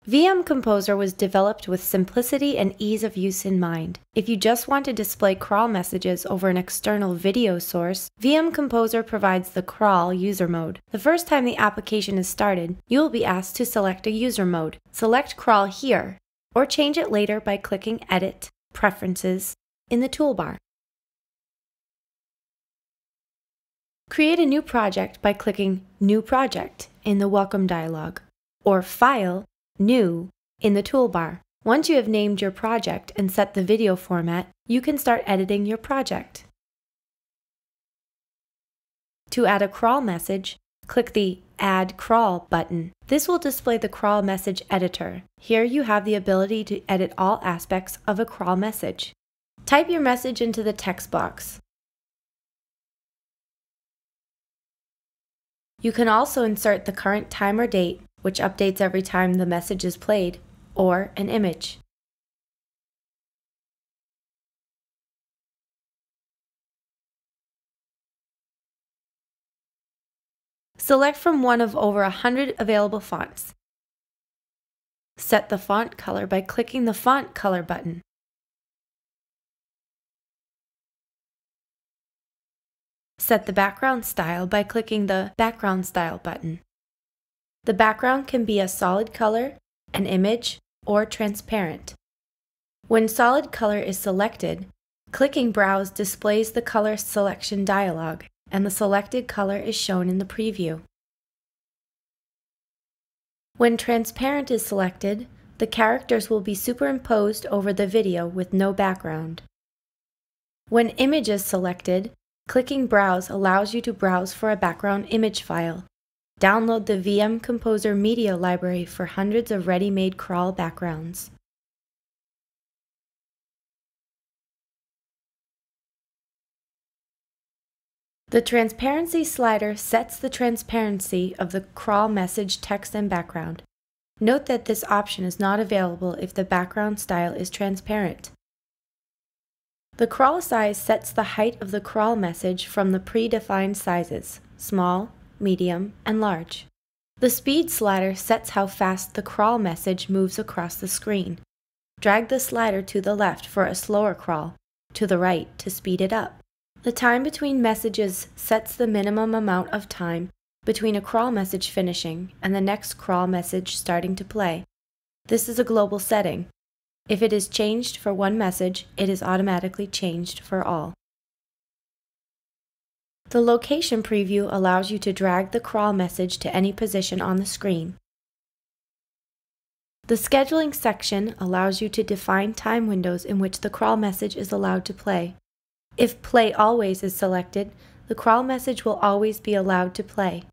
VMComposer was developed with simplicity and ease of use in mind. If you just want to display crawl messages over an external video source, VMComposer provides the crawl user mode. The first time the application is started, you will be asked to select a user mode. Select crawl here, or change it later by clicking Edit, Preferences in the toolbar. Create a new project by clicking New Project in the Welcome dialog, or File, New in the toolbar. Once you have named your project and set the video format, you can start editing your project. To add a crawl message, click the Add Crawl button. This will display the crawl message editor. Here you have the ability to edit all aspects of a crawl message. Type your message into the text box. You can also insert the current time or date, which updates every time the message is played, or an image. Select from one of over 100 available fonts. Set the font color by clicking the Font Color button. Set the background style by clicking the Background Style button. The background can be a solid color, an image, or transparent. When solid color is selected, clicking Browse displays the color selection dialog, and the selected color is shown in the preview. When transparent is selected, the characters will be superimposed over the video with no background. When image is selected, clicking Browse allows you to browse for a background image file. Download the VMComposer media library for hundreds of ready-made crawl backgrounds. The transparency slider sets the transparency of the crawl message text and background. Note that this option is not available if the background style is transparent. The crawl size sets the height of the crawl message from the predefined sizes, small, medium, and large. The speed slider sets how fast the crawl message moves across the screen. Drag the slider to the left for a slower crawl, to the right to speed it up. The time between messages sets the minimum amount of time between a crawl message finishing and the next crawl message starting to play. This is a global setting. If it is changed for one message, it is automatically changed for all. The location preview allows you to drag the crawl message to any position on the screen. The scheduling section allows you to define time windows in which the crawl message is allowed to play. If Play Always is selected, the crawl message will always be allowed to play.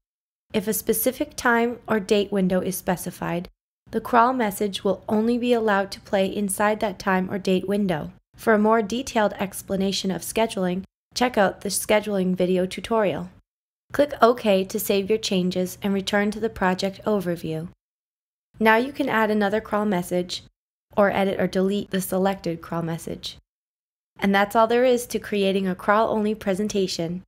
If a specific time or date window is specified, the crawl message will only be allowed to play inside that time or date window. For a more detailed explanation of scheduling, check out the scheduling video tutorial. Click OK to save your changes and return to the project overview. Now you can add another crawl message, or edit or delete the selected crawl message. And that's all there is to creating a crawl-only presentation.